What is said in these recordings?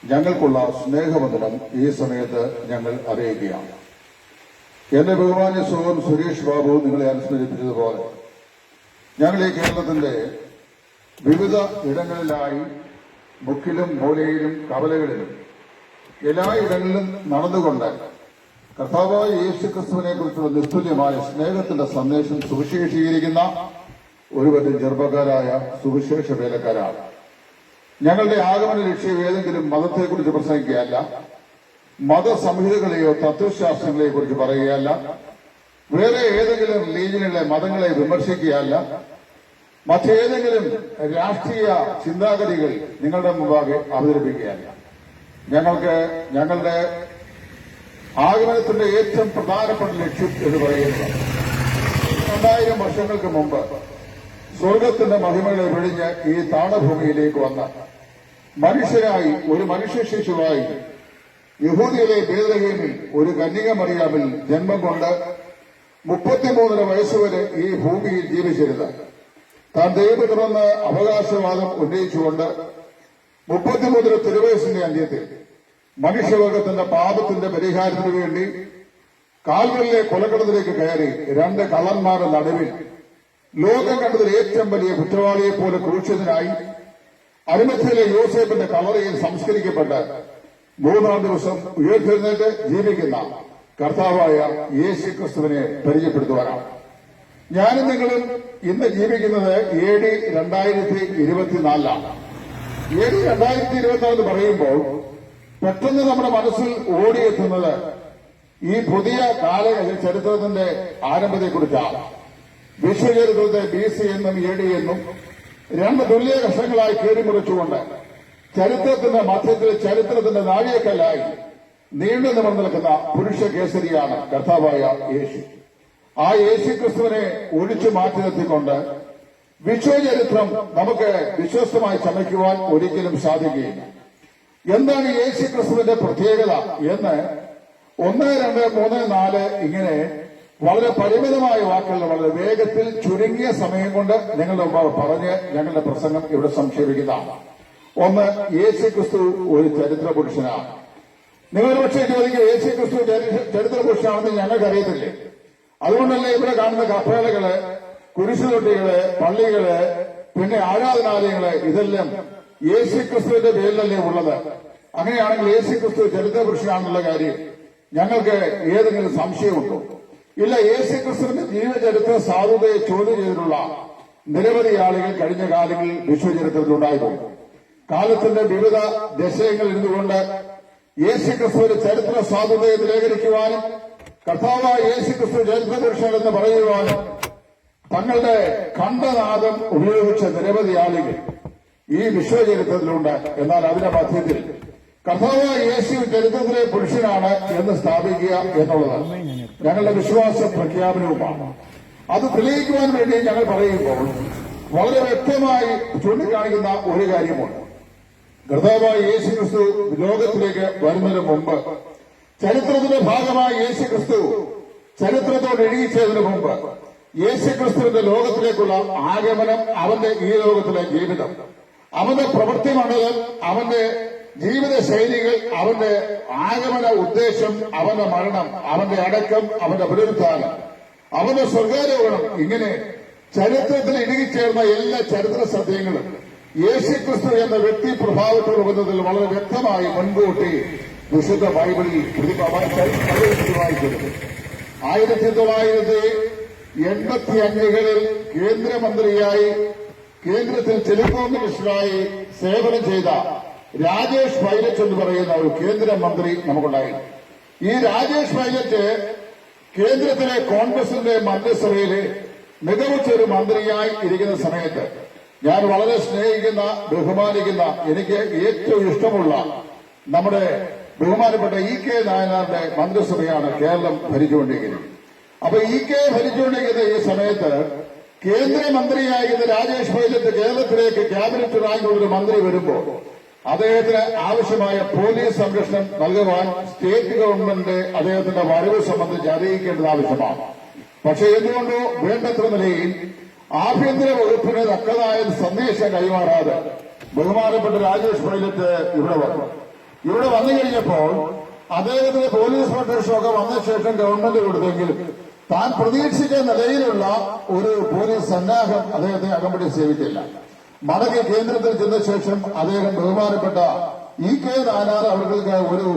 ഞങ്ങൾക്കുള്ള സ്നേഹവന്ദനം ഈ സമയത്ത് ഞങ്ങൾ അറിയിക്കുകയാണ്. എന്റെ ബഹുമാന്യ സുഹൃത്ത് സുരേഷ് ബാബു നിങ്ങളെ അനുസ്മരിപ്പിച്ചതുപോലെ ഞങ്ങൾ ഈ കേരളത്തിന്റെ വിവിധ ഇടങ്ങളിലായി മുക്കിലും മൂലയിലും കവലകളിലും എല്ലാ ഇടങ്ങളിലും നടന്നുകൊണ്ട് കർത്താവായ യേശു ക്രിസ്തുവിനെ കുറിച്ചുള്ള നിസ്തുല്യമായ സ്നേഹത്തിന്റെ സന്ദേശം സുവിശേഷീകരിക്കുന്ന ഒരുപറ്റം ചെറുപ്പക്കാരായ സുവിശേഷ വേലക്കാരാണ്. ഞങ്ങളുടെ ആഗമന ലക്ഷ്യം ഏതെങ്കിലും മതത്തെക്കുറിച്ച് പ്രസംഗിക്കുകയല്ല, മതസംഹിതകളെയോ തത്വശാസ്ത്രങ്ങളെയോ കുറിച്ച് പറയുകയല്ല, വേറെ ഏതെങ്കിലും റിലീജിയനിലെ മതങ്ങളെ വിമർശിക്കുകയല്ല, മറ്റേതെങ്കിലും രാഷ്ട്രീയ ചിന്താഗതികൾ നിങ്ങളുടെ മുമ്പാകെ അവതരിപ്പിക്കുകയല്ല. ഞങ്ങളുടെ ആഗമനത്തിന്റെ ഏറ്റവും പ്രധാനപ്പെട്ട ലക്ഷ്യം എന്ന് പറയുന്നത് 2000 വർഷങ്ങൾക്ക് മുമ്പ് സ്വർഗത്തിന്റെ മഹിമകളെ വെടിഞ്ഞ് ഈ താണഭൂമിയിലേക്ക് വന്ന മനുഷ്യരായി ഒരു മനുഷ്യ ശിശുവായി യഹൂദിയിലെ ബേത്ലഹേമിൽ ഒരു കന്യക മറിയാമിൽ ജന്മം കൊണ്ട് 33 വയസ്സുവരെ ഈ ഭൂമിയിൽ ജീവിച്ചിരുന്ന താൻ ദൈവത്തിനെന്ന് അവകാശവാദം ഉന്നയിച്ചുകൊണ്ട് 33 തിരുവയസ്സിന്റെ അന്ത്യത്തിൽ മനുഷ്യവർഗത്തിന്റെ പാപത്തിന്റെ പരിഹാരത്തിനു വേണ്ടി കാൽവരിലെ കൊലക്കടത്തിലേക്ക് കയറി 2 കള്ളന്മാരുടെ നടുവിൽ ലോകം കണ്ടതിൽ ഏറ്റവും വലിയ കുറ്റവാളിയെ പോലെ ക്രൂശിതനായി അരിമത്യയിലെ യോസേഫിന്റെ കല്ലറയിൽ സംസ്കരിക്കപ്പെട്ട് 3-ാം ദിവസം ഉയർത്തെഴുന്നേറ്റ് ജീവിക്കുന്ന കർത്താവായ യേശു ക്രിസ്തുവിനെ പരിചയപ്പെടുത്തുവാനാണ്. ഞാനും നിങ്ങളും ഇന്ന് ജീവിക്കുന്നത് AD 2024 AD 2024 എന്ന് പറയുമ്പോൾ പെട്ടെന്ന് നമ്മുടെ മനസ്സിൽ ഓടിയെത്തുന്നത് ഈ പുതിയ ചരിത്രത്തിന്റെ ആരംഭത്തെക്കുറിച്ചാണ്. വിശ്വചരിത്രത്തെ BC എന്നും AD എന്നും 2 തുല്യ കഷങ്ങളായി കീറിമുറിച്ചുകൊണ്ട് ചരിത്രത്തിന്റെ മധ്യത്തിൽ ചരിത്രത്തിന്റെ നാഴികക്കല്ലായി നീണ്ടു നിവർന്നു നിൽക്കുന്ന പുരുഷ കേസരിയാണ് കർത്താവായ യേശു. ആ യേശു ക്രിസ്തുവിനെ ഒഴിച്ചു മാറ്റി നിർത്തിക്കൊണ്ട് വിശ്വചരിത്രം നമുക്ക് വിശ്വസ്തമായി ചമയ്ക്കുവാൻ ഒരിക്കലും സാധിക്കുകയില്ല. എന്താണ് യേശു ക്രിസ്തുവിന്റെ പ്രത്യേകത എന്ന് 1, 2, 3, 4 ഇങ്ങനെ വളരെ പരിമിതമായ വാക്കുകൾ വളരെ വേഗത്തിൽ ചുരുങ്ങിയ സമയം കൊണ്ട് നിങ്ങളുടെ മുമ്പ് പറഞ്ഞ് ഞങ്ങളുടെ പ്രസംഗം ഇവിടെ സംക്ഷേപിക്കുന്നതാണ്. 1, യേശു ക്രിസ്തു ഒരു ചരിത്ര പുരുഷനാണ്. നിങ്ങൾ പക്ഷേ ചോദിക്കുക, യേശു ക്രിസ്തു ചരിത്ര പുരുഷനാണെന്ന് ഞങ്ങൾക്കറിയത്തില്ലേ? അതുകൊണ്ടല്ലേ ഇവിടെ കാണുന്ന കപ്പേളകള്, കുരിശുതൊട്ടികള്, പള്ളികള്, പിന്നെ ആരാധനാലയങ്ങള് ഇതെല്ലാം യേശു ക്രിസ്തുവിന്റെ പേരിലല്ലേ ഉള്ളത്? അങ്ങനെയാണെങ്കിൽ യേശു ക്രിസ്തു ചരിത്ര പുരുഷനാണെന്നുള്ള കാര്യം ഞങ്ങൾക്ക് ഏതെങ്കിലും സംശയമുണ്ടോ? ഇല്ല. യേശു ക്രിസ്തുവിന്റെ ജീവചരിത്ര സാധുതയെ ചോദ്യം ചെയ്തിട്ടുള്ള നിരവധി ആളുകൾ കഴിഞ്ഞ കാലങ്ങളിൽ വിശ്വചരിത്രത്തിലുണ്ടായിരുന്നു. കാലത്തിന്റെ വിവിധ ദശകങ്ങളിൽ ഇരുന്നുകൊണ്ട് യേശു ക്രിസ്തുവിന്റെ ചരിത്ര സാധുതയെ നിരാകരിക്കുവാനും കർത്താവായ യേശു ക്രിസ്തു ചരിത്ര പുരുഷൻ എന്ന് പറയുവാനും തങ്ങളുടെ ഖണ്ഡനാദം ഉപയോഗിച്ച നിരവധി ആളുകൾ ഈ വിശ്വചരിത്രത്തിലുണ്ട്. എന്നാൽ അതിന്റെ മധ്യത്തിൽ കർത്താവായ യേശു ചരിത്രത്തിലെ പുരുഷനാണ് എന്ന് സ്ഥാപിക്കുക എന്നുള്ളത് ഞങ്ങളുടെ വിശ്വാസ പ്രഖ്യാപനവുമാണ്. അത് തെളിയിക്കുവാൻ വേണ്ടി ഞങ്ങൾ പറയുമ്പോൾ വളരെ വ്യക്തമായി ചൂണ്ടിക്കാണിക്കുന്ന ഒരു കാര്യമുണ്ട്. കർത്താവായ യേശു ക്രിസ്തു ലോകത്തിലേക്ക് വരുന്നതിന് മുമ്പ് ചരിത്രത്തിന്റെ ഭാഗമായി യേശു ക്രിസ്തു ചരിത്രത്തോട് ഇഴുകിച്ചതിന് മുമ്പ് യേശു ക്രിസ്തുവിന്റെ ലോകത്തിലേക്കുള്ള ആഗമനം, അവന്റെ ഈ ലോകത്തിലെ ജീവിതം, അവന്റെ പ്രവൃത്തി മണ്ഡലം, അവന്റെ ജീവിത ശൈലികൾ, അവന്റെ ആഗമന ഉദ്ദേശം, അവന്റെ മരണം, അവന്റെ അടക്കം, അവന്റെ പുനരുത്ഥാനം, അവന്റെ സ്വർഗാരോഹണം, ഇങ്ങനെ ചരിത്രത്തിൽ ഇടുകിച്ചേർന്ന എല്ലാ ചരിത്ര സത്യങ്ങളും യേശുക്രിസ്തു എന്ന വ്യക്തി പ്രഭാവത്തോട് ബന്ധത്തിൽ വളരെ വ്യക്തമായി മുൻകൂട്ടി വിശുദ്ധ ബൈബിളിൽ വായിച്ചിരുന്നു. 1985 കേന്ദ്രമന്ത്രിയായി കേന്ദ്രത്തിൽ ടെലികോം മിനിസ്റ്ററായി സേവനം ചെയ്ത രാജേഷ് പൈലറ്റ് എന്ന് പറയുന്ന ഒരു കേന്ദ്രമന്ത്രി നമുക്കുണ്ടായിരുന്നു. ഈ രാജേഷ് പൈലറ്റ് കേന്ദ്രത്തിലെ കോൺഗ്രസിന്റെ മന്ത്രിസഭയിലെ മികവുറ്റൊരു മന്ത്രിയായി ഇരിക്കുന്ന സമയത്ത് ഞാൻ വളരെ സ്നേഹിക്കുന്ന, ബഹുമാനിക്കുന്ന, എനിക്ക് ഏറ്റവും ഇഷ്ടമുള്ള നമ്മുടെ ബഹുമാനപ്പെട്ട EK നായനാരുടെ മന്ത്രിസഭയാണ് കേരളം ഭരിച്ചുകൊണ്ടിരിക്കുന്നത്. അപ്പൊ EK ഭരിച്ചുകൊണ്ടിരിക്കുന്ന ഈ സമയത്ത് കേന്ദ്രമന്ത്രിയായിരുന്ന രാജേഷ് പൈലറ്റ് കേരളത്തിലേക്ക് ക്യാബിനറ്റ് റാങ്കുള്ള ഒരു മന്ത്രി വരുമ്പോൾ അദ്ദേഹത്തിന് ആവശ്യമായ പോലീസ് സംരക്ഷണം നൽകുവാൻ സ്റ്റേറ്റ് ഗവൺമെന്റ് അദ്ദേഹത്തിന്റെ വരവ് സംബന്ധിച്ച് അറിയിക്കേണ്ടത് ആവശ്യമാണ്. പക്ഷെ എന്തുകൊണ്ടോ വേണ്ടത്ര നിലയിൽ ആഭ്യന്തര വകുപ്പിന് തക്കതായ സന്ദേശം കൈമാറാതെ ബഹുമാനപ്പെട്ട രാജേഷ് പൈലറ്റ് ഇവിടെ വന്നു കഴിഞ്ഞപ്പോൾ അദ്ദേഹത്തിന് പോലീസ് പ്രൊട്ടക്ഷനൊക്കെ വന്ന ശേഷം ഗവൺമെന്റ് കൊടുത്തെങ്കിലും താൻ പ്രതീക്ഷിച്ച നിലയിലുള്ള ഒരു പോലീസ് സന്നാഹം അദ്ദേഹത്തെ അകമ്പടി സേവിച്ചില്ല. മടങ്ങി കേന്ദ്രത്തിൽ ചെന്ന ശേഷം അദ്ദേഹം ബഹുമാനപ്പെട്ട EK നായനാർ അവർക്ക് ഒരു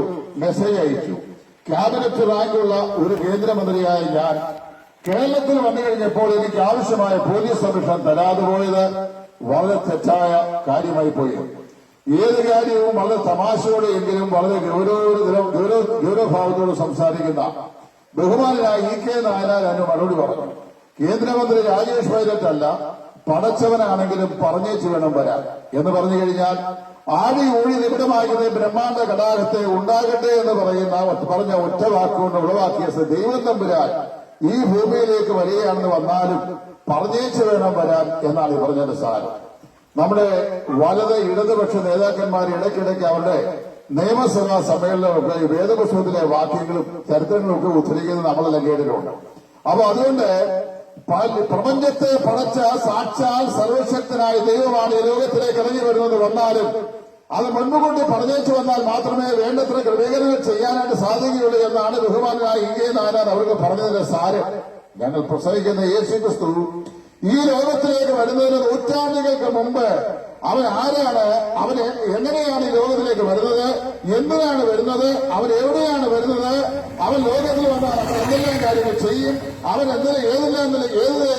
മെസ്സേജ് അയച്ചു. ക്യാബിനറ്റ് റാങ്കുള്ള ഒരു കേന്ദ്രമന്ത്രിയായ ഞാൻ കേരളത്തിൽ വന്നു കഴിഞ്ഞപ്പോൾ എനിക്ക് ആവശ്യമായ പോലീസ് സംരക്ഷണം തരാതെ പോയത് വളരെ തെറ്റായ കാര്യമായി പോയി. ഏത് കാര്യവും വളരെ തമാശയോടെ എങ്കിലും വളരെ ഗൗരവഭാവത്തോട് സംസാരിക്കുന്ന ബഹുമാനായ EK നായനാർ അതിന് മറുപടി പറഞ്ഞു. കേന്ദ്രമന്ത്രി രാജേഷ് പൈലറ്റ് അല്ല, പടച്ചവനാണെങ്കിലും പറഞ്ഞേച്ചു വേണം വരാൻ എന്ന് പറഞ്ഞു കഴിഞ്ഞാൽ ആടി ഊഴി നിബിഡമാകുന്ന ബ്രഹ്മാണ്ഡ കടാകത്തെ ഉണ്ടാകട്ടെ എന്ന് പറഞ്ഞ ഒറ്റ വാക്കുകൊണ്ട് ഉളവാക്കിയ ദൈവം തമ്പുരാൻ ഈ ഭൂമിയിലേക്ക് വരികയാണെന്ന് വന്നാലും പറഞ്ഞേച്ചു വേണം വരാൻ എന്നാണ് ഈ പറഞ്ഞതിന്റെ സാരം. നമ്മുടെ ഇടതുപക്ഷ നേതാക്കന്മാർ ഇടയ്ക്കിടയ്ക്ക് അവരുടെ നിയമസഭാ സമ്മേളനമൊക്കെ വേദപുസ്തകത്തിലെ വാക്യങ്ങളും ചരിത്രങ്ങളും ഒക്കെ ഉദ്ധരിക്കുന്നത് നമ്മളെല്ലാം കേട്ടിട്ടുണ്ട്. അപ്പൊ അതുകൊണ്ട് പ്രപഞ്ചത്തെ പടച്ച സാക്ഷാൽ സർവശക്തനായ ദൈവമാണ് ഈ ലോകത്തിലേക്ക് ഇറങ്ങി വരുന്നത് വന്നാലും അത് മുൻപുകൊണ്ട് പറഞ്ഞേച്ചു വന്നാൽ മാത്രമേ വേണ്ടത്ര ക്രമീകരണങ്ങൾ ചെയ്യാനായിട്ട് സാധിക്കുകയുള്ളൂ എന്നാണ് ബഹുമാനായ EK നായനാർ അവർക്ക് പറഞ്ഞതിന്റെ സാരം. ഞങ്ങൾ പ്രസംഗിക്കുന്ന യേശുക്രിസ്തു ഈ ലോകത്തിലേക്ക് വരുന്നതിന് നൂറ്റാണ്ടുകൾക്ക് മുമ്പ് അവൻ ആരാണ്, അവൻ എങ്ങനെയാണ് ഈ ലോകത്തിലേക്ക് വരുന്നത്, എന്തിനാണ് വരുന്നത്, അവൻ എവിടെയാണ് വരുന്നത്, അവൻ ലോകത്തിൽ വന്നാൽ അവൻ എന്തെല്ലാം കാര്യങ്ങൾ ചെയ്യും, അവൻ ഏതെല്ലാം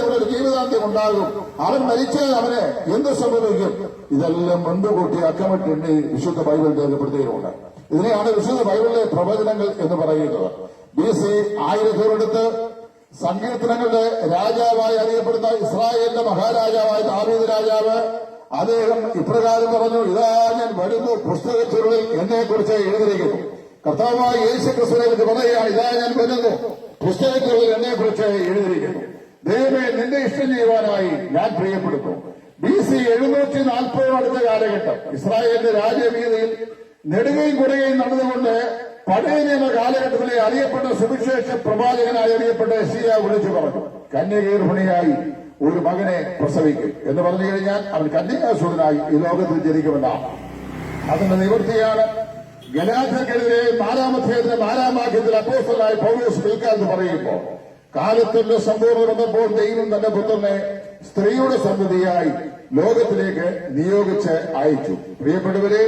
ഇവിടെ ഒരു ജീവിതാന്ത്യം ഉണ്ടാകും, അവൻ മരിച്ചാൽ അവന് എന്ത് സംഭവിക്കും, ഇതെല്ലാം മുൻകൂട്ടി അക്കമിട്ടെണ്ണി വിശുദ്ധ ബൈബിൾ രേഖപ്പെടുത്തിയിട്ടുണ്ട്. ഇതിനെയാണ് വിശുദ്ധ ബൈബിളിലെ പ്രവചനങ്ങൾ എന്ന് പറയുന്നത്. BC 1000 സങ്കീർത്തനങ്ങളുടെ രാജാവായി അറിയപ്പെടുന്ന ഇസ്രായേലിന്റെ മഹാരാജാവായ ദാവീദ് രാജാവ് അദ്ദേഹം ഇപ്രകാരം പറഞ്ഞു, ഇതാ ഞാൻ വരുന്നു, പുസ്തകച്ചുരുളിൽ എന്നെക്കുറിച്ച് എഴുതിയിരിക്കുന്നു. കർത്താവായ യേശുക്രിസ്തുവിനെ കുറിച്ച് പറയുകയാണ്, ഇതാ ഞാൻ വരുന്നു, പുസ്തകച്ചുരുളിൽ എന്നെക്കുറിച്ച് എഴുതിയിരിക്കുന്നു. ദൈവമേ, നിന്റെ ഇഷ്ടം ചെയ്യുവാനായി ഞാൻ പ്രിയപ്പെടുന്നു. BC 740 അടുത്ത കാലഘട്ടം ഇസ്രായേലിന്റെ രാജവീതിയിൽ നെടുകയും കുറുകയും നടന്നുകൊണ്ട് പഴയ നിയമ കാലഘട്ടത്തിലെ അറിയപ്പെട്ട സുവിശേഷ പ്രവാചകനായി അറിയപ്പെട്ട യെശയ്യാ വിളിച്ചു പറഞ്ഞു, കന്യകഗർഭിണിയായി ഒരു മകനെ പ്രസവിക്കും എന്ന് പറഞ്ഞു കഴിഞ്ഞാൽ അവൻ കന്യകാസുരനായി ഈ ലോകത്തിൽ ജനിക്കുമെന്നാണ്. അതിന്റെ നിവൃത്തിയാണ് ഗലാത്യർക്കെതിരെ 4-ാം അധ്യായത്തിന്റെ 4-ാം വാക്യത്തിൽ അപ്പോസ്തലനായ പൗലോസ് പിൽക്കാലത്ത് പറയുമ്പോൾ, കാലത്തിന്റെ സമ്പൂർണ്ണ വന്നപ്പോൾ ദൈവം തന്റെ പുത്രനെ സ്ത്രീയുടെ സന്തതിയായി ലോകത്തിലേക്ക് നിയോഗിച്ച് അയച്ചു. പ്രിയപ്പെട്ടവരെ,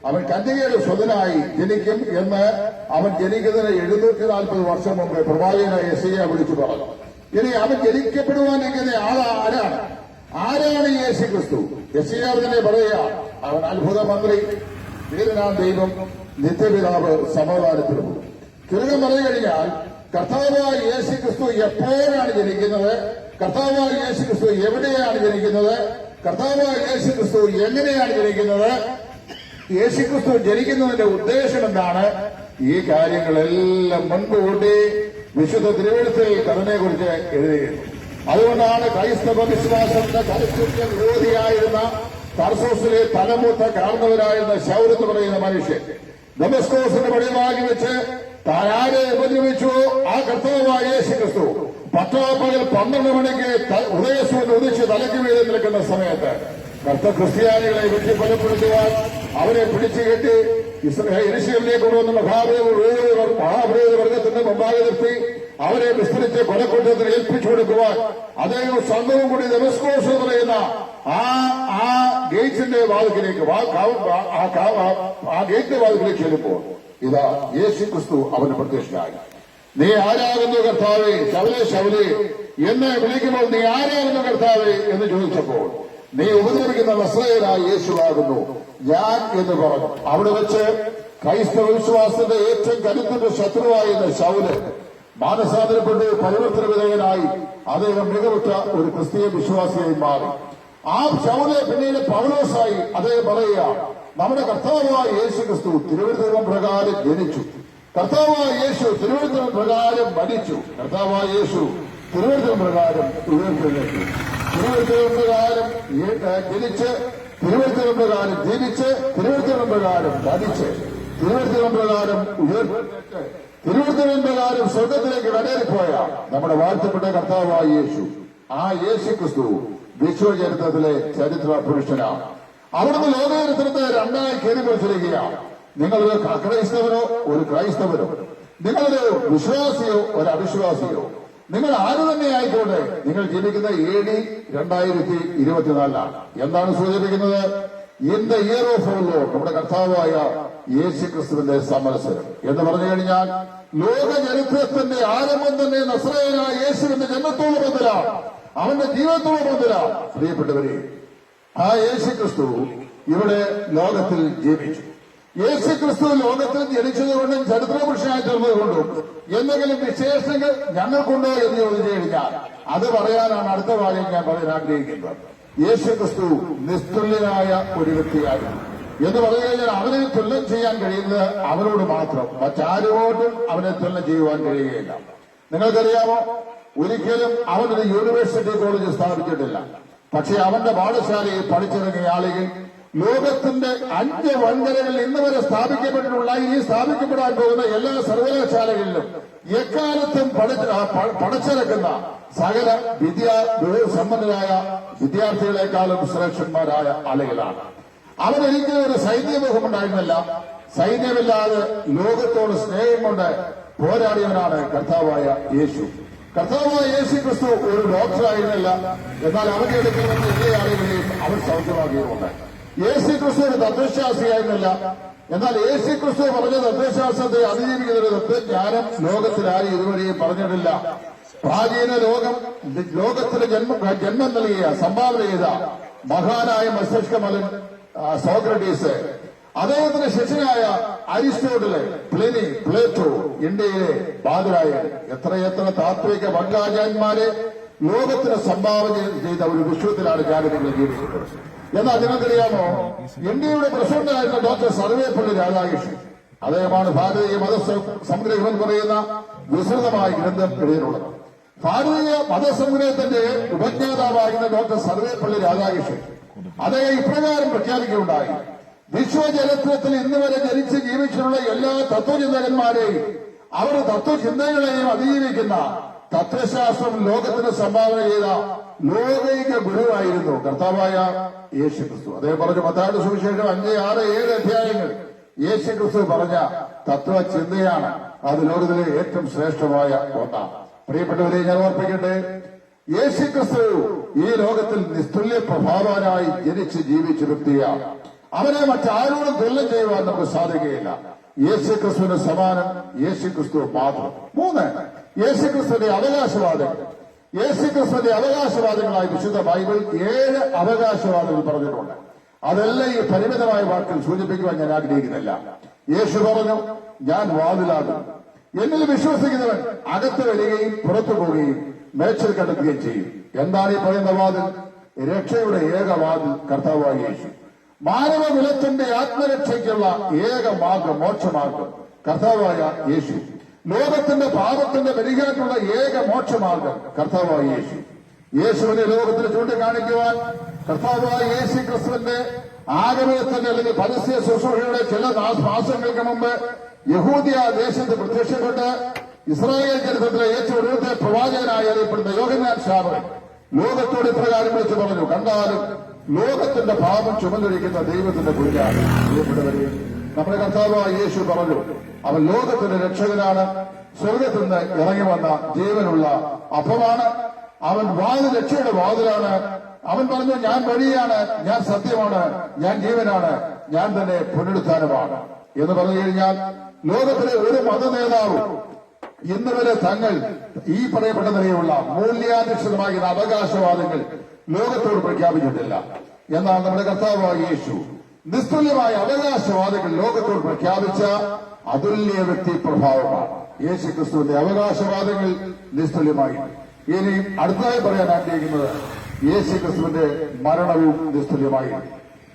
അവൻ കന്യകയുടെ സ്വതനായി ജനിക്കും എന്ന് അവൻ ജനിക്കുന്നതിന് 740 വർഷം മുമ്പ് പ്രവാചകനായ യെശയ്യാ വിളിച്ചു പറഞ്ഞു. ഇനി അവൻ ജനിക്കപ്പെടുവാൻ ഇരിക്കുന്ന ആരാണ് ഈ യേശുക്രിസ്തു? യെശയ്യാ തന്നെ പറയുക, അവൻ അത്ഭുത മന്ത്രി, വീരനാം ദൈവം, നിത്യപിതാവ്, സമാധാനത്തിലും. ചുരുക്കം പറഞ്ഞു കഴിഞ്ഞാൽ കർത്താവായ യേശുക്രിസ്തു എപ്പോഴാണ് ജനിക്കുന്നത്, കർത്താവായ യേശുക്രിസ്തു എവിടെയാണ് ജനിക്കുന്നത്, കർത്താവായ യേശുക്രിസ്തു എങ്ങനെയാണ് ജനിക്കുന്നത്, യേശുക്രിസ്തു ജനിക്കുന്നതിന്റെ ഉദ്ദേശം എന്താണ്, ഈ കാര്യങ്ങളെല്ലാം മുൻകൂട്ടി വിശുദ്ധ തിരുവെഴുത്തിൽ കഥനെക്കുറിച്ച് എഴുതുകയാണ്. അതുകൊണ്ടാണ് ക്രൈസ്തവ വിശ്വാസത്തിന്റെ കരുത്തുറ്റ വിരോധിയായിരുന്ന തർസോസിലെ തലമൂത്ത കാർന്നവരായിരുന്ന ശൗൽ എന്ന് പറയുന്ന മനുഷ്യൻ ദമസ്കോസിന്റെ പടിവാങ്ങി വെച്ച് താൻ ആരെ ഉപദ്രവിച്ചു ആ കർത്താവായ യേശുക്രിസ്തു പട്ടാപ്പകൽ 12 മണിക്ക് ഉദയസൂര്യൻ ഉദിച്ച് തലയ്ക്ക് വീട് നിൽക്കുന്ന സമയത്ത് ക്രിസ്ത്യാനികളെ വെട്ടി കൊലപ്പെടുത്തുവാൻ അവരെ പിടിച്ചു കെട്ടി യെരൂശലേമിലേക്ക് കൊണ്ടുവന്ന മഹാപുരോഹിത വർഗത്തിന്റെ മുമ്പാകെ നിർത്തി അവരെ വിസ്തരിച്ച് കൊലക്കുറ്റത്തിന് ഏൽപ്പിച്ചു കൊടുക്കുവാൻ അദ്ദേഹം സംഘവും കൂടി ദമസ്കോസ് എന്ന് പറയുന്ന ആ ഗേറ്റിന്റെ വാതിലേക്ക് ചെല്ലുമ്പോൾ ഇതാ യേശുക്രിസ്തു അവന് പ്രത്യക്ഷനായി. നീ ആരാകുന്നു കർത്താവേ, ശൗലേ ശൗലേ എന്നെ വിളിക്കുമ്പോൾ നീ ആരാകുന്നു കർത്താവേ എന്ന് ചോദിച്ചപ്പോൾ, നീ ഉപദ്രവിക്കുന്ന നസ്രയനായ യേശുവാകുന്നു ഞാൻ എന്ന് പറഞ്ഞു. അവിടെ വെച്ച് ക്രൈസ്തവ വിശ്വാസത്തിന്റെ ഏറ്റവും കരുത്തുറ്റ ശത്രുവായിരുന്ന ശൗല് മാനസാന്തരപ്പെട്ട് പരിവർത്തന വിധേയനായി അദ്ദേഹം മികവുറ്റ ഒരു ക്രിസ്തീയ വിശ്വാസിയായി മാറി. ആ ശൗല് പിന്നീട് പൗലോസായി. അദ്ദേഹം പറയുക, നമ്മുടെ കർത്താവായ യേശുക്രിസ്തു തിരുവചനം പ്രകാരം ജനിച്ചു, കർത്താവായ യേശു തിരുവചനം പ്രകാരം മരിച്ചു, കർത്താവായ യേശു തിരുവചനം പ്രകാരം ഉയർത്തെഴുന്നേറ്റു, തിരുവചനം പ്രകാരം ജനിച്ച്, തിരുവചനം പ്രകാരം ജീവിച്ച്, തിരുവചനം പ്രകാരം മരിച്ച്, തിരുവചനം പ്രകാരം ഉയർത്തേറ്റ്, തിരുവചനം പ്രകാരം സ്വർഗത്തിലേക്ക് കടേറിപ്പോയ നമ്മുടെ വാഴ്ത്തപ്പെട്ട കർത്താവായ യേശു, ആ യേശുക്രിസ്തു വിശ്വചരിത്രത്തിലെ ചരിത്ര പുരുഷനാണ്. അവിടുന്ന് ലോകചരിത്രത്തെ രണ്ടായി കീറിപ്പറിച്ചിരിക്കുകയാണ്. നിങ്ങളൊരു ക്രൈസ്തവനോ ഒരു ക്രൈസ്തവനോ, നിങ്ങളൊരു വിശ്വാസിയോ ഒരു അവിശ്വാസിയോ, നിങ്ങൾ ആര് തന്നെ ആയിക്കോട്ടെ, നിങ്ങൾ ജീവിക്കുന്ന AD 2024 എന്താണ് സൂചിപ്പിക്കുന്നത്? In the year of our lord, നമ്മുടെ കർത്താവായ യേശു ക്രിസ്തുവിന്റെ സമത്സരം എന്ന് പറഞ്ഞു കഴിഞ്ഞാൽ ലോക ചരിത്രത്തിന്റെ ആരംഭം തന്നെ നസ്രയനായ യേശുവിന്റെ ജന്മത്തോട് ബന്ധലാണ്, അവന്റെ ജീവിതത്തോട് ബന്ധലാണ്. പ്രിയപ്പെട്ടവരെ, ആ യേശു ക്രിസ്തു ഇവിടെ ലോകത്തിൽ ജീവിച്ചു. യേശു ക്രിസ്തു ലോകത്തിൽ ജനിച്ചതുകൊണ്ടും ചരിത്രപുരുഷനായി തീർന്നതുകൊണ്ടും എന്തെങ്കിലും വിശേഷങ്ങൾ ഞങ്ങൾക്കുണ്ടോ എന്ന് ചോദിച്ചു കഴിഞ്ഞാൽ അത് പറയാനാണ് അടുത്ത കാര്യം ഞാൻ പറയാൻ ആഗ്രഹിക്കുന്നത്. യേശു ക്രിസ്തു നിസ്തുല്യനായ ഒരു വ്യക്തിയായിരുന്നു എന്ന് പറഞ്ഞു കഴിഞ്ഞാൽ അവനെ തുല്യം ചെയ്യാൻ കഴിയുന്നത് അവനോട് മാത്രം, മറ്റാരോടും അവനെ തുല്യം ചെയ്യുവാൻ കഴിയുകയില്ല. നിങ്ങൾക്കറിയാമോ, ഒരിക്കലും അവനൊരു യൂണിവേഴ്സിറ്റി കോളേജ് സ്ഥാപിച്ചിട്ടില്ല. പക്ഷെ അവന്റെ പാഠശാലയിൽ പഠിച്ചിറങ്ങിയ ആളുകൾ ലോകത്തിന്റെ 5 വൻകരകളിൽ ഇന്ന് വരെ സ്ഥാപിക്കപ്പെട്ടിട്ടുള്ള ഈ സ്ഥാപിക്കപ്പെടാൻ പോകുന്ന എല്ലാ സർവകലാശാലകളിലും എക്കാലത്തും പഠിച്ചിറക്കുന്ന സകല സമ്പന്നരായ വിദ്യാർത്ഥികളെക്കാളും ശ്രേഷ്ഠന്മാരായ ആളുകളാണ്. അവരൊരിക്കലും ഒരു സൈന്യമുഖം ഉണ്ടായിരുന്നില്ല. സൈന്യമില്ലാതെ ലോകത്തോട് സ്നേഹം കൊണ്ട് പോരാടിയവനാണ് കർത്താവായ യേശു. കർത്താവായ യേശു ക്രിസ്തു ഒരു ഡോക്ടറായിരുന്നില്ല, എന്നാൽ അവന്റെ അടുക്കൽ വന്ന എല്ലാ ആളുകളെയും അവൻ സൗഖ്യമാക്കിയുമുണ്ട്. യേശു ക്രിസ്തു ഒരു തത്വശാസ്ത്രിയായിരുന്നില്ല, എന്നാൽ യേശു ക്രിസ്തു പറഞ്ഞ തത്വശാസ്ത്രത്തെ അതിജീവിക്കുന്ന ഒരു തത്വജ്ഞാനം ലോകത്തിൽ ആരും ഇതുവരെയും പറഞ്ഞിട്ടില്ല. പ്രാചീന ലോകത്തിന് ജന്മം നൽകിയ സംഭാവന ചെയ്ത മഹാനായ മസ്തിഷ്കമലൻ സോക്രട്ടീസ്, അദ്ദേഹത്തിന്റെ ശിഷ്യനായ അരിസ്റ്റോട്ടില്, പ്ലിനി, പ്ലേറ്റോ, ഇന്ത്യയിലെ ബാദരായൻ, എത്രയെത്ര താത്വിക വങ്കാചാര്യന്മാരെ ലോകത്തിന് സംഭാവന ചെയ്ത ഒരു വിശ്വത്തിലാണ് ജാഗ്രതകൾ ജീവിക്കുന്നത്. എന്നാൽ നിങ്ങൾക്കറിയാമോ, ഇന്ത്യയുടെ പ്രസിഡന്റായിരുന്ന ഡോക്ടർ സർവേപ്പള്ളി രാധാകൃഷ്ണൻ, അദ്ദേഹമാണ് ഭാരതീയ മതസംഗ്രഹം പറയുന്ന വിസ്തൃതമായ ഗ്രന്ഥം എഴുതിയിട്ടുള്ളത്. ഭാരതീയ മതസംഗ്രഹത്തിന്റെ ഉപജ്ഞാതാവായിരുന്ന ഡോക്ടർ സർവേപ്പള്ളി രാധാകൃഷ്ണൻ അദ്ദേഹം ഇപ്രകാരം പ്രഖ്യാപിക്കുകയുണ്ടായി: വിശ്വചരിത്രത്തിൽ ഇന്ന് വരെ ജനിച്ച് ജീവിച്ചിട്ടുള്ള എല്ലാ തത്വചിന്തകന്മാരെയും അവരുടെ തത്വചിന്തകളെയും അതിജീവിക്കുന്ന തത്വശാസ്ത്രം ലോകത്തിന് സംഭാവന ചെയ്ത ലോകൈക ഗുരുവായിരുന്നു കർത്താവായ യേശു ക്രിസ്തു. അദ്ദേഹം പറഞ്ഞു, മത്തായിയുടെ സുവിശേഷം 5, 6, 7 അധ്യായങ്ങൾ യേശു ക്രിസ്തു പറഞ്ഞ തത്വചിന്തയാണ് അത് ലോകത്തിലെ ഏറ്റവും ശ്രേഷ്ഠമായ ഒന്നാണ്. പ്രിയപ്പെട്ടവരെ, ഞാൻ ഓർപ്പിക്കട്ടെ, യേശു ക്രിസ്തു ഈ ലോകത്തിൽ നിസ്തുല്യ പ്രഭാവാനായി ജനിച്ച് ജീവിച്ച വ്യക്തിയാണ്. അവനെ മറ്റാരോടും തുല്യം ചെയ്യുവാൻ നമുക്ക് സാധിക്കുകയില്ല. യേശു ക്രിസ്തുവിന് സമാനം യേശു ക്രിസ്തു മാത്രം. 3, യേശു ക്രിസ്തുവിന്റെ അവകാശവാദങ്ങൾ. യേശു ക്രിസ്തുവിന്റെ അവകാശവാദങ്ങളായി വിശുദ്ധ ബൈബിൾ 7 അവകാശവാദങ്ങൾ പറഞ്ഞിട്ടുണ്ട്. അതെല്ലാം ഈ പരിമിതമായ വാക്കിൽ സൂചിപ്പിക്കുവാൻ ഞാൻ ആഗ്രഹിക്കുന്നില്ല. യേശു പറഞ്ഞു, ഞാൻ വാതിലാകും, എന്നിൽ വിശ്വസിക്കുന്നവൻ അകത്ത് വരികയും പുറത്തു പോവുകയും മേച്ചിൽ കണ്ടെത്തുകയും ചെയ്യും. എന്താണ് ഈ പറയുന്ന വാതിൽ? രക്ഷയുടെ ഏക വാതിൽ കർത്താവായ യേശു. മാനവകുലത്തിന്റെ ആത്മരക്ഷയ്ക്കുള്ള ഏക മാർഗം, മോക്ഷമാർഗം കർത്താവായ യേശു. ലോകത്തിന്റെ പാപത്തിന്റെ പരിഹാരത്തിനുള്ള ഏക മോക്ഷമാർഗം കർത്താവായ യേശു. യേശുവിനെ ലോകത്തിന് ചൂണ്ടിക്കാണിക്കുവാൻ കർത്താവായ യേശു ക്രിസ്തുവിന്റെ ആഗമനത്തിന്റെ അല്ലെങ്കിൽ പരസ്യ ശുശ്രൂഷയുടെ ചില മാസങ്ങൾക്ക് മുമ്പ് യഹൂദിയ ദേശത്ത് പ്രത്യക്ഷപ്പെട്ട് ഇസ്രായേൽ ചരിത്രത്തിലെ ഏറ്റവും ഒടുവിലത്തെ പ്രവാചകനായി അറിയപ്പെടുന്ന യോഹന്നാൻ സ്നാപകൻ ലോകത്തോട് ഇപ്രകാരം വിളിച്ചു പറഞ്ഞു: കണ്ടാലും ലോകത്തിന്റെ പാപം ചുമന്നൊഴിക്കുന്ന ദൈവത്തിന്റെ കുഞ്ഞാണ്. പ്രിയപ്പെട്ടവരെ, നമ്മുടെ കർത്താവായ യേശു പറഞ്ഞു, അവൻ ലോകത്തിന്റെ രക്ഷകനാണ്, സ്വർഗത്തിൽ നിന്ന് ഇറങ്ങി വന്ന ജീവനുള്ള അപ്പമാണ്, അവൻ രക്ഷയുടെ വാതിലാണ്. അവൻ പറഞ്ഞു, ഞാൻ വഴിയാണ്, ഞാൻ സത്യമാണ്, ഞാൻ ജീവനാണ്, ഞാൻ തന്നെ പുനരുത്ഥാനമാണ് എന്ന് പറഞ്ഞു കഴിഞ്ഞാൽ ലോകത്തിലെ ഒരു മത നേതാവും ഇന്ന് വരെ തങ്ങൾ ഈ പറയപ്പെട്ട നിലയിലുള്ള മൂല്യാധിഷ്ഠിതമായ അവകാശവാദങ്ങൾ ലോകത്തോട് പ്രഖ്യാപിച്ചിട്ടില്ല. എന്നാൽ നമ്മുടെ കർത്താവായ യേശു നിസ്തുല്യമായ അവകാശവാദികൾ ലോകത്തോട് പ്രഖ്യാപിച്ച അതുല്യ വ്യക്തി പ്രഭാവമാണ്. യേശു ക്രിസ്തുവിന്റെ അവകാശവാദങ്ങൾ നിസ്തുല്യമായി. ഇനി അടുത്തതായി പറയാൻ ആഗ്രഹിക്കുന്നത് യേശു ക്രിസ്തുവിന്റെ മരണവും നിസ്തുല്യമായി.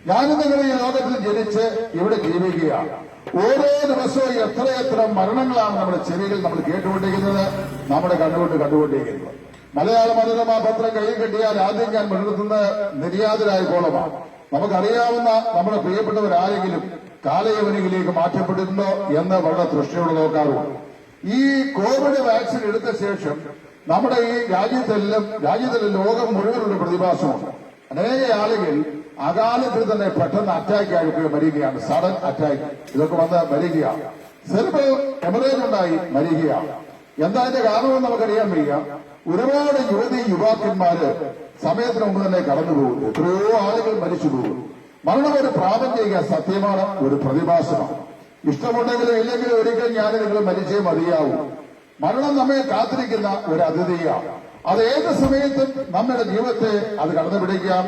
ഞാനും നിങ്ങൾ ഈ ലോകത്തിൽ ജനിച്ച് ഇവിടെ ജീവിക്കുകയാണ്. ഓരോ ദിവസവും എത്രയെത്ര മരണങ്ങളാണ് നമ്മുടെ ചെവികൾ നമ്മൾ കേട്ടുകൊണ്ടിരിക്കുന്നത്, നമ്മുടെ കണ്ണുകൊണ്ട് കണ്ടുകൊണ്ടിരിക്കുന്നത്. മലയാള മനോരമ പത്രം കയ്യിൽ കെട്ടിയാൽ ആദ്യം ഞാൻ മുഴുകുന്നത് നിര്യാതരായ കോളമാണ്. നമുക്കറിയാവുന്ന നമ്മുടെ പ്രിയപ്പെട്ടവരാരെങ്കിലും കാലയവനിലേക്ക് മാറ്റപ്പെട്ടിട്ടുണ്ടോ എന്ന് വളരെ തൃഷ്ണയോടെ നോക്കാറുണ്ട്. ഈ കോവിഡ് വാക്സിൻ എടുത്ത ശേഷം നമ്മുടെ ഈ രാജ്യത്തെല്ലാം ലോകം മുഴുവനുള്ള പ്രതിഭാസമുണ്ട്. അനേക ആളുകൾ അകാലത്തിൽ തന്നെ പെട്ടെന്ന് അറ്റാക്ക് ആയിട്ട് മരിക്കുകയാണ്. സഡൻ അറ്റാക്ക് ഇതൊക്കെ വന്ന് മരിക്കുകയാണ്. സെറിബ്രൽ ഹെമറേജ് ഉണ്ടായി മരിക്കുകയാണ്. എന്താ അതിന്റെ കാരണമെന്ന് നമുക്കറിയാൻ വയ്യ. ഒരുപാട് യുവാക്കന്മാര് സമയത്തിന് മുമ്പ് തന്നെ കടന്നു പോകുന്നു. എത്രയോ ആളുകൾ മരിച്ചു പോകുന്നു. മരണം ഒരു പ്രാപഞ്ചിക സത്യമാണ്, ഒരു പ്രതിഭാസമാണ്. ഇഷ്ടമുണ്ടെങ്കിലും ഇല്ലെങ്കിലും ഒരിക്കൽ ഞാൻ നിങ്ങൾ മരിച്ചേ മതിയാവൂ. മരണം നമ്മെ കാത്തിരിക്കുന്ന ഒരു അതിഥിയാണ്. അത് ഏത് സമയത്തും നമ്മുടെ ജീവിതത്തെ അത് കടന്നു പിടിക്കാം.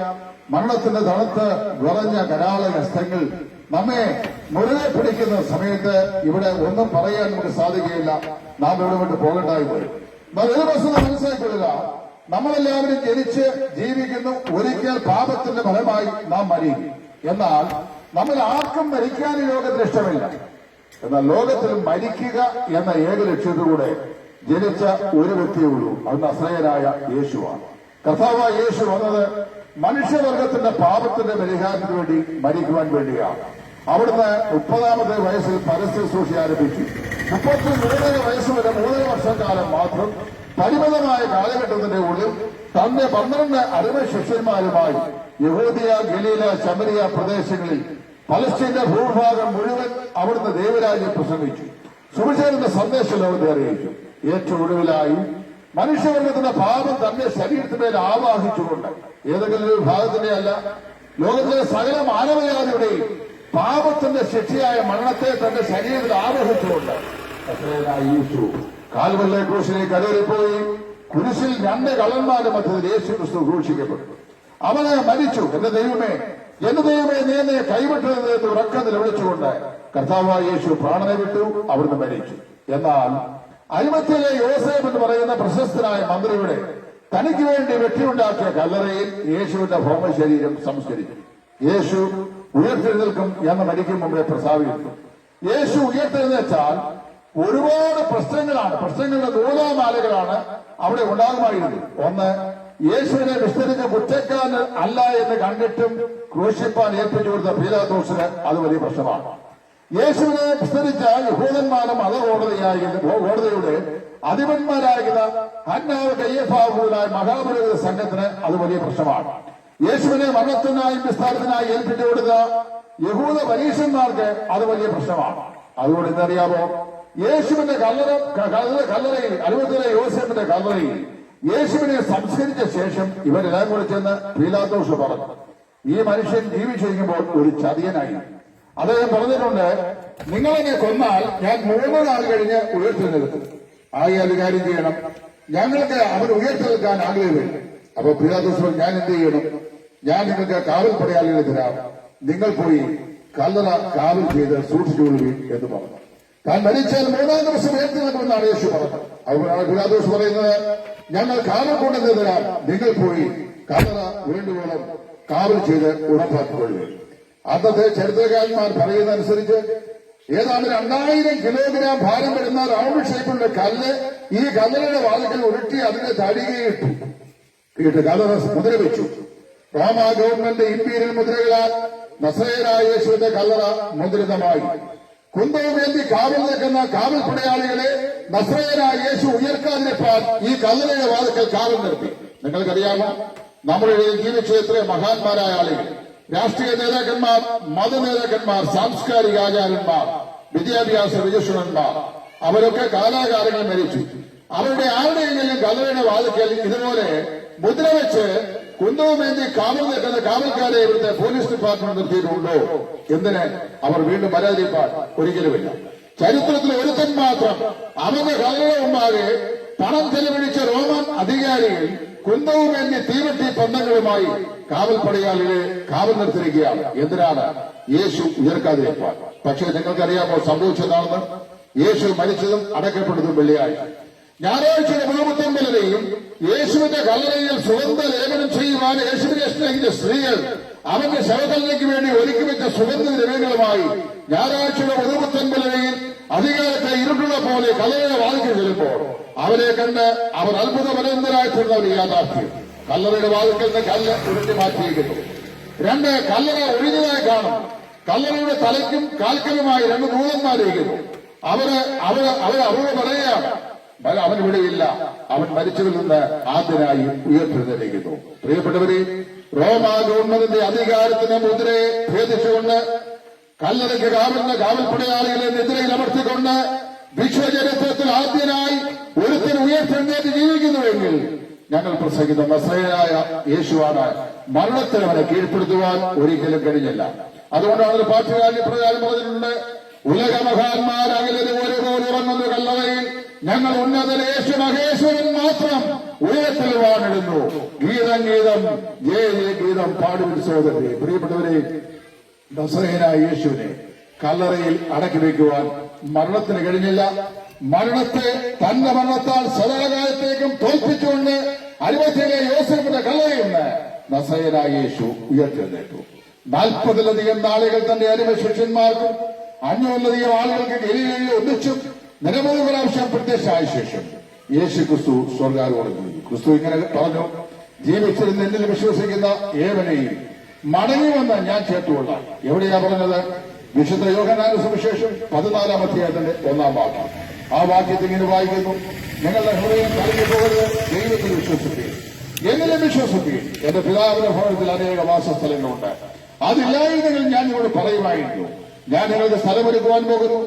മരണത്തിന്റെ തണുത്ത് വിറഞ്ഞ കരാള ഹസ്തങ്ങൾ നമ്മെ മുറുകെ പിടിക്കുന്ന സമയത്ത് ഇവിടെ ഒന്നും പറയാൻ നമുക്ക് സാധിക്കുകയില്ല. നാം ഇവിടെ വിട്ട് പോകേണ്ടായി വരും. ഒരു വസ്തുത മനസ്സിലാക്കിക്കൊള്ളുക, നമ്മളെല്ലാവരും ജനിച്ച് ജീവിക്കുന്നു. ഒരിക്കൽ പാപത്തിന്റെ ഫലമായി നാം മരിക്കും. എന്നാൽ നമ്മൾ ആർക്കും മരിക്കാൻ ലോകത്തിന് ഇഷ്ടമില്ല. എന്നാൽ ലോകത്തിൽ മരിക്കുക എന്ന ഏക ലക്ഷ്യത്തിലൂടെ ജനിച്ച ഒരു വ്യക്തിയേ ഉള്ളൂ. അത് നസ്രയനായ യേശുവാണ്. കർത്താവായ യേശു വന്നത് മനുഷ്യവർഗത്തിന്റെ പാപത്തിന്റെ പരിഹാരത്തിന് വേണ്ടി മരിക്കുവാൻ വേണ്ടിയാണ്. അവിടുന്ന് 30-ാമത്തെ വയസ്സിൽ പരസ്യശുശ്രൂഷ ആരംഭിച്ചു. 33 വയസ്സ് വരെ 3 വർഷക്കാലം മാത്രം പരിമിതമായ കാലഘട്ടത്തിന്റെ ഉള്ളിൽ തന്റെ 12 അടിമ ശിഷ്യന്മാരുമായി യഹൂദിയ, ഗലീല, ശമരിയ പ്രദേശങ്ങളിൽ പലസ്തീന്റെ ഭൂഭാഗം മുഴുവൻ അവിടുന്ന് ദൈവരാജ്യം പ്രസംഗിച്ചു. സുവിശേഷത്തിന്റെ സന്ദേശം ലോകത്തെ അറിയിച്ചു. ഏറ്റവും ഒടുവിലായി മനുഷ്യവർഗത്തിന്റെ പാപം തന്റെ ശരീരത്തിന്മേൽ ആവാഹിച്ചുകൊണ്ട്, ഏതെങ്കിലും ഒരു ഭാഗത്തിന്റെ അല്ല, ലോകത്തിലെ സകല മാനവജാതിയുടെയും പാപത്തിന്റെ ശിക്ഷയായ മരണത്തെ തന്റെ ശരീരത്തിൽ ആവഹിച്ചുകൊണ്ട് യേശു കാൽവല്ലെ ക്രൂശിലേക്ക് കയറിപ്പോയി. കുരിശിൽ 2 കള്ളന്മാരുടെ മധ്യത്തിൽ യേശു ക്രിസ്തു ക്രൂശിക്കപ്പെട്ടു. അവനെ മരിച്ചു. എന്റെ ദൈവമേ നീ എന്നെ കൈവിട്ടത് എന്ന് ഉറക്കം നിലവിളിച്ചുകൊണ്ട് കർത്താവായ യേശു പ്രാണനെ വിട്ടു. അവിടുന്ന് മരിച്ചു. എന്നാൽ അരിമത്യയിലെ യോസേഫ് എന്ന് പറയുന്ന പ്രശസ്തനായ മന്ത്രിയുടെ തനിക്ക് വേണ്ടി വെട്ടിയുണ്ടാക്കിയ കല്ലറയിൽ യേശുവിന്റെ ഭൗമശരീരം സംസ്കരിച്ചു. യേശു ഉയർത്തെഴുന്നേൽക്കും എന്ന് മരിക്കും മുമ്പേ പ്രസ്താവിക്കുന്നു. യേശു ഉയർത്തെഴുന്നേറ്റാൽ ഒരുപാട് പ്രശ്നങ്ങളുടെ നൂലാമാലകളാണ് അവിടെ ഉണ്ടാകുമായിരുന്നത്. ഒന്ന്, യേശുവിനെ വിസ്തരിച്ച കുറ്റക്കാരൻ അല്ല എന്ന് കണ്ടിട്ടും ക്രൂശിപ്പാൻ ഏൽപ്പിച്ചു കൊടുത്ത പീലാത്തോസിന് അത് വലിയ പ്രശ്നമാണ്. യേശുവിനെ വിസ്തരിച്ച യഹൂദന്മാരും കോടതിയുടെ അധിപന്മാരായിരുന്ന ഹന്നാവ്, കയ്യഫാവ് മുതലായ മഹാപുരോഹിത സംഘത്തിന് അത് വലിയ പ്രശ്നമാണ്. യേശുവിനെ മരണത്തിനായും വിസ്താരത്തിനായി ഏൽപ്പിച്ചു കൊടുത്ത യഹൂദ പരീക്ഷന്മാർക്ക് അത് വലിയ പ്രശ്നമാണ്. അതുകൊണ്ട് ഇന്നറിയാമോ, യേശുവിന്റെ കല്ലറയിൽ, അരുമത്തിലെ യോസേഫിന്റെ കല്ലറയിൽ യേശുവിനെ സംസ്കരിച്ച ശേഷം ഇവരെല്ലാം കൂടെ ചെന്ന് പീലാത്തോസ് പറഞ്ഞു, ഈ മനുഷ്യൻ ജീവിച്ചിരിക്കുമ്പോൾ ഒരു ചതിയനായി. അദ്ദേഹം പറഞ്ഞിട്ടുണ്ട്, നിങ്ങളെന്നെ കൊന്നാൽ ഞാൻ 3 നാൾ കഴിഞ്ഞ് ഉയർത്തെഴുന്നേൽക്കും. ആകയാൽ ഒരു കാര്യം ചെയ്യണം, ഞങ്ങൾക്ക് അവർ ഉയർത്തെടുക്കാൻ ആഗ്രഹമില്ല. അപ്പൊ പീലാത്തോസ് പറഞ്ഞു, ഞാൻ എന്ത് ചെയ്യണം? ഞാൻ നിങ്ങൾക്ക് കാവൽ പടയാളികളെ തരാം. നിങ്ങൾ പോയി കല്ലറ കാവൽ ചെയ്ത് സൂക്ഷിച്ചുകൊള്ളുകയും എന്ന് പറഞ്ഞു. താൻ മരിച്ചാൽ 3-ാം ദിവസം ഉയർത്തെഴുന്നേൽക്കുമെന്നാണ് യേശു പറഞ്ഞത്. അതുകൊണ്ടാണ് പീലാത്തോസ് പറയുന്നത്, ഞങ്ങൾ കാവൽ കൊണ്ടെന്ന് തരാം. നിങ്ങൾ പോയി കല്ലറ വേണ്ടുവോളം കാവൽ ചെയ്ത് ഉറപ്പാക്കിക്കൊള്ളുക. അന്നത്തെ ചരിത്രകാരന്മാർ പറയുന്നതനുസരിച്ച് ഏതാണ്ട് 2000 കിലോഗ്രാം ഭാരം വരുന്ന റൗണ്ട് ഷേപ്പിലുള്ള കല്ല് ഈ കല്ലറയുടെ വാതിക്കൽ ഉരുട്ടി അതിനെ തടികയിട്ട് കല്ലറ മുദ്ര വെച്ചു. റോമ ഗവൺമെന്റ് ഇമ്പീരിയൽ മുദ്രകളാൽ നസറേയനായ യേശുവിന്റെ കല്ലറ മുദ്രിതമായി. കുന്തവുമേന്തി കാവൽ നിൽക്കുന്ന കാവൽ പടയാളികളെ നസറേയനായ യേശു ഉയർക്കാതിരിപ്പാൻ ഈ കല്ലറയുടെ വാതിക്കൽ കാവൽ നിർത്തി. നിങ്ങൾക്കറിയാമോ, നമ്മുടെ ജീവിച്ച എത്ര മഹാന്മാരായ ആളുകൾ, രാഷ്ട്രീയ നേതാക്കന്മാർ, മതനേതാക്കന്മാർ, സാംസ്കാരിക ആചാര്യന്മാർ, വിദ്യാഭ്യാസ വിചക്ഷണന്മാർ, അവരൊക്കെ കാലാകാലങ്ങൾ മരിച്ചു. അവരുടെ ആരുടെയെങ്കിലും കല്ലറയുടെ വാതിക്കൽ ഇതുപോലെ മുദ്ര വെച്ച് കുന്തവുമേന്തി കാവൽ നിൽക്കുന്ന കാവൽക്കാരെ ഇവിടുത്തെ പോലീസ് ഡിപ്പാർട്ട്മെന്റ് നിർത്തിയിട്ടുണ്ടോ? എന്തിന്? അവർ വീണ്ടും പരാതിപ്പാൻ ഒരിക്കലുമില്ല. ചരിത്രത്തിൽ ഒരുത്തൻ മാത്രം അവന്റെ കല്ലറ മുമ്പാകെ പണം ചെലവഴിച്ച റോമൻ അധികാരികൾ കുന്തവുമേന്തി തീവട്ടി പന്തങ്ങളുമായി കാവൽ പടയാളികളെ കാവൽ നിർത്തിയിരിക്കുകയാണ്. എന്തിനാണ്? യേശു ഉയർക്കാതിരിക്കാൻ. പക്ഷേ നിങ്ങൾക്കറിയാമോ സംഭവിച്ചതാണെന്ന്? യേശു മരിച്ചതും അടക്കപ്പെട്ടതും വെള്ളിയാഴ്ച. ഞായറാഴ്ചയുടെ മുഴുവൻ യേശുവിന്റെ കല്ലറയിൽ സുഗന്ധ ലേപനം ചെയ്യുവാൻ യേശുവിനെ സ്നേഹിച്ച സ്ത്രീകൾ അവന്റെ ശവകല്ലയ്ക്ക് വേണ്ടി ഒരുക്കി വെച്ച സുഗന്ധ ദ്രവ്യങ്ങളുമായി ഞായറാഴ്ചയുടെ മുഴുവൻ അധികാരത്തെ ഇരുട്ടുള്ള പോലെ കല്ലറയുടെ വാതിക്കൽ ചെല്ലുമ്പോൾ അവരെ കണ്ട് അവർ അത്ഭുതപരന്തരായിട്ടുള്ള ഒരു യാഥാർത്ഥ്യം. കല്ലറയുടെ വാതിക്കൽ നിന്ന് കല്ല് ഉരുട്ടി മാറ്റിയിരിക്കുന്നു. 2 കല്ലറ ഒഴിഞ്ഞതായി കാണും. കല്ലറയുടെ തലയ്ക്കും കാൽക്കലുമായി 2 ദൂതന്മാരിരിക്കുന്നു. അവര് പറയുകയാണ്, അവൻ വിടുകയില്ല. അവൻ മരിച്ചതിൽ നിന്ന് ആദ്യനായി ഉയർത്തെഴുന്നേൽക്കുന്നു. പ്രിയപ്പെട്ടവരെ, റോമാ ഗവൺമെന്റിന്റെ അധികാരത്തിന് മുദ്രയെ ഭേദിച്ചുകൊണ്ട് കല്ലറയ്ക്ക് കാവൽപ്പടയാളികളെ നിദ്രയിൽ അമർത്തിക്കൊണ്ട് വിശ്വചരിത്രത്തിൽ ആദ്യനായി ഒരുത്തിന് ഉയർത്തെഴുന്നേറ്റ് ജീവിക്കുന്നുവെങ്കിൽ ഞങ്ങൾ പ്രസംഗിക്കുന്ന നസറേയനായ യേശുവാണ്. മരണത്തിന് അവനെ കീഴ്പ്പെടുത്തുവാൻ ഒരിക്കലും കഴിഞ്ഞില്ല. അതുകൊണ്ടാണ് ഒരു പാട്ടുകാരൻ പ്രകാരം പറഞ്ഞിട്ടുണ്ട്, ഉലകമഹാന്മാരകലിന് ഒരുപോലെ ഉറങ്ങുന്ന കല്ലറയിൽ ഞങ്ങൾ ഉന്നതൻ യേശു മഹേശ്വരൻ മാത്രം ഉയരത്തിൽ വാണിടുന്നു. ഗീതം ജയ ഗീതം പാടുവിൻ സോദരരെ. പ്രിയപ്പെട്ടവരെ, നസറേയനായ യേശുവിനെ കല്ലറയിൽ അടക്കി വയ്ക്കുവാൻ മരണത്തിന് കഴിഞ്ഞില്ല. മരണത്തെ തന്റെ മരണത്താൽ സദാകാലത്തേക്കും തോൽപ്പിച്ചുകൊണ്ട് അരിമത്തിലെ യോസേഫിന്റെ കല്ലറയിൽ നിന്ന് നസറേയനായ യേശു ഉയർത്തെഴുന്നേറ്റു. 40-ലധികം നാളുകൾ തന്റെ അരിമ ശിഷ്യന്മാർക്കും 500-ലധികം ആളുകൾക്ക് ഗലീലയിൽ ഒന്നിച്ചും നിരവധി പ്രാവശ്യം പ്രത്യക്ഷമായ ശേഷം യേശു ക്രിസ്തു സ്വർഗ്ഗാരോഹണം ചെയ്തു. ക്രിസ്തു ഇങ്ങനെ പറഞ്ഞു, ജീവിച്ചിരുന്ന് എന്നിൽ വിശ്വസിക്കുന്ന ഏവനെയും മടങ്ങിവന്ന് ഞാൻ ചേർത്തുകൊള്ളാം. എവിടെയാ പറഞ്ഞത്? വിശുദ്ധ യോഹന്നാന്റെ സുവിശേഷം 14-ാം അധ്യായത്തിന്റെ 1-ാം വാക്യം. ആ വാക്യത്തിൽ ഇങ്ങനെ വായിക്കുന്നു, നിങ്ങളുടെ ഹൃദയം കലങ്ങി പോകരുത്, ദൈവത്തിൽ വിശ്വസിക്കുകയും എന്നിലും വിശ്വസിക്കുകയും. എന്റെ പിതാവിന്റെ ഭവനത്തിൽ അനേക വാസസ്ഥലങ്ങളുണ്ട്. അതില്ലായിരുന്നെങ്കിൽ ഞാൻ ഇവിടെ പറയുമായിരുന്നു, ഞാൻ നിങ്ങൾക്ക് സ്ഥലമൊരുക്കുവാൻ പോകുന്നു.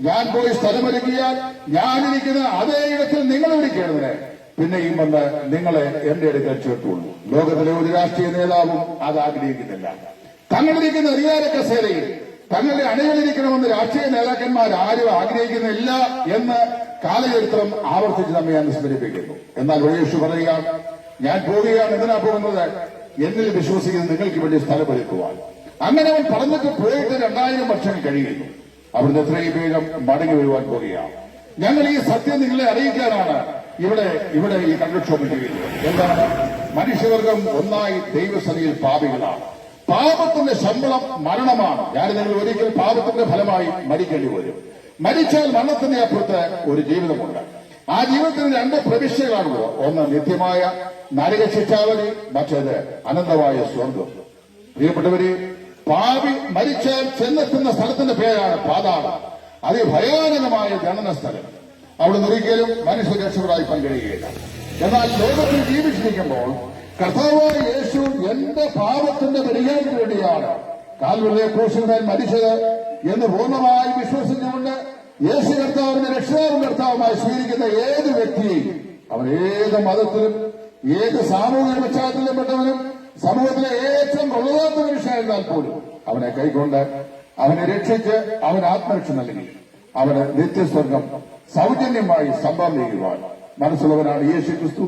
ഞാൻ പോയി സ്ഥലമൊരുക്കിയാൽ ഞാനിരിക്കുന്ന അതേ ഇടത്തിൽ നിങ്ങൾ ഇരിക്കേണ്ടതിന് പിന്നെയും വന്ന് നിങ്ങളെ എന്റെ അടുക്കൽ ചേർത്തുള്ളൂ. ലോകത്തിലെ ഒരു രാഷ്ട്രീയ നേതാവും അത് ആഗ്രഹിക്കുന്നില്ല. തങ്ങളിരിക്കുന്ന അധികാര കസേരയിൽ തങ്ങളുടെ അണികളിരിക്കണമെന്ന് രാഷ്ട്രീയ നേതാക്കന്മാർ ആരും ആഗ്രഹിക്കുന്നില്ല എന്ന് കാലചരിത്രം ആവർത്തിച്ച് നമ്മെ അനുസ്മരിപ്പിക്കുന്നു. എന്നാൽ യേശു പറയുകയാണ്, ഞാൻ പോവുകയാണ്. എന്തിനാ പോകുന്നത്? എന്നിൽ വിശ്വസിക്കുന്ന നിങ്ങൾക്ക് വേണ്ടി സ്ഥലമൊരുക്കുവാൻ. അങ്ങനെ അവൻ പറഞ്ഞിട്ട് പോയിട്ട് 2000 വർഷം കഴിയുന്നു. അവിടുന്ന് എത്രയും വേഗം മടങ്ങി വരുവാൻ പോവുകയാണ്. ഞങ്ങൾ ഈ സത്യം നിങ്ങളെ അറിയിക്കാനാണ് ഇവിടെ ഈ കൺവെൻഷൻ ചെയ്യുന്നത്. എന്താണ്? മനുഷ്യവർഗം ഒന്നായി ദൈവസന്നിധിയിൽ പാപികളാണ്. പാപത്തിന്റെ ശമ്പളം മരണമാണ്. ഞാൻ നിങ്ങൾ ഒരിക്കൽ പാപത്തിന്റെ ഫലമായി മരിക്കേണ്ടി വരും. മരിച്ചാൽ മരണത്തിന്റെ അപ്പുറത്ത് ഒരു ജീവിതമുണ്ട്. ആ ജീവിതത്തിന് 2 പ്രവിശ്യകളാണുള്ളത്. ഒന്ന് നിത്യമായ നരക ശിക്ഷാവധി, മറ്റേത് അനന്തമായ സ്വർഗം. പ്രിയപ്പെട്ടവരെ, പാപി മരിച്ചാൽ ചെന്നെത്തുന്ന സ്ഥലത്തിന്റെ പേരാണ് പാതാളം. അതിഭയാനകമായ ജനന സ്ഥലം. അവിടുന്ന് ഒരിക്കലും മനുഷ്യ രക്ഷകരായി പങ്കെടുക്കുകയില്ല. എന്നാൽ ലോകത്തിൽ ജീവിച്ചിരിക്കുമ്പോൾ കർത്താവായ യേശു എന്റെ പാപത്തിന്റെ പരിഹാരത്തിന് വേണ്ടിയാണ് കാൽവരിയിലെ ക്രൂശിന്മേൽ മരിച്ചത് എന്ന് പൂർണ്ണമായി വിശ്വസിച്ചുകൊണ്ട് യേശു കർത്താവിന്റെ രക്ഷിതാവും കർത്താവുമായി സ്വീകരിക്കുന്ന ഏത് വ്യക്തിയെയും, അവൻ ഏത് മതത്തിലും ഏത് സാമൂഹിക പശ്ചാത്തലപ്പെട്ടവനും സമൂഹത്തിലെ ഏറ്റവും കൊള്ളാത്ത മനുഷ്യനായിരുന്നാൽ പോലും അവനെ കൈക്കൊണ്ട് അവനെ രക്ഷിച്ച് അവൻ ആത്മരക്ഷ നൽകി അവന് നിത്യസ്വർഗം സൗജന്യമായി സംഭാവന ചെയ്യുവാൻ മനസ്സുള്ളവനാണ് യേശു ക്രിസ്തു.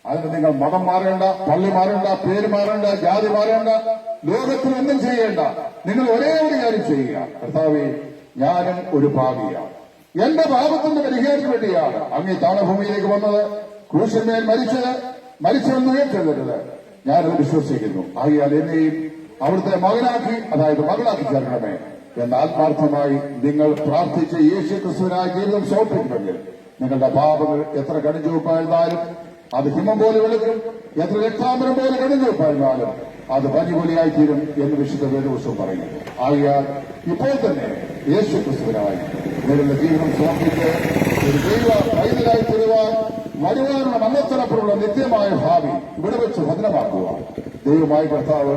അതിന് നിങ്ങൾ മതം മാറേണ്ട, പള്ളി മാറേണ്ട, പേര് മാറേണ്ട, ജാതി മാറേണ്ട, ലോകത്തിൽ ഒന്നും ചെയ്യേണ്ട. നിങ്ങൾ ഒരേ ഒരു കാര്യം ചെയ്യുക, കർത്താവേ, ഞാനും ഒരു പാപിയാണ്. എന്റെ പാപത്തിന്റെ പരിഹാരത്തിന് വേണ്ടിയാണ് അങ്ങ് താണഭൂമിയിലേക്ക് വന്നത്, ക്രൂശിന്മേൽ മരിച്ചെന്ന് ഉയർത്തരുത്. ഞാനത് വിശ്വസിക്കുന്നു. ആകിയാൽ എന്നെയും അവിടുത്തെ മകനാക്കി, അതായത് മകളാക്കി ചേർക്കണമേ എന്ന് ആത്മാർത്ഥമായി നിങ്ങൾ പ്രാർത്ഥിച്ച് യേശു ക്രിസ്തുവിനായ ജീവിതം സമർപ്പിക്കുമെങ്കിൽ നിങ്ങളുടെ പാപങ്ങൾ എത്ര കടുഞ്ചുവപ്പായിരുന്നാലും അത് ഹിമം പോലെ വെളുക്കും, എത്ര രക്താംബരം പോലെ കടുഞ്ചുവപ്പായിരുന്നാലും അത് പനിപോലെയായിത്തീരും എന്ന് വിശുദ്ധ വേദപുസ്തകം പറയുന്നു. ആകിയാൽ ഇപ്പോൾ തന്നെ യേശു ക്രിസ്തുവിനായി നിങ്ങളുടെ ജീവിതം സമർപ്പിച്ച് ഒരു ദൈവ പൈതലായി തീരുവാൻ വരുവാനുള്ള മന്നത്തരപ്പുറമുള്ള നിത്യമായ ഭാവി ഇവിടെ വെച്ച് ഭദ്രമാക്കുക. ദൈവമായ കർത്താവ്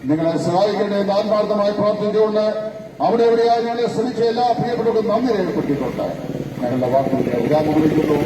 നിങ്ങളെ സഹായിക്കട്ടെ എന്ന് ആത്മാർത്ഥമായി പ്രാർത്ഥിച്ചുകൊണ്ട് അവിടെ എവിടെയായി ഞങ്ങളെ ശ്രമിച്ച എല്ലാ പ്രിയപ്പെട്ടവർക്കും നന്ദി രേഖപ്പെടുത്തിക്കൊണ്ട് ഞങ്ങളുടെ വാക്കുകളെ വിരാമം വിളിക്കുന്നു.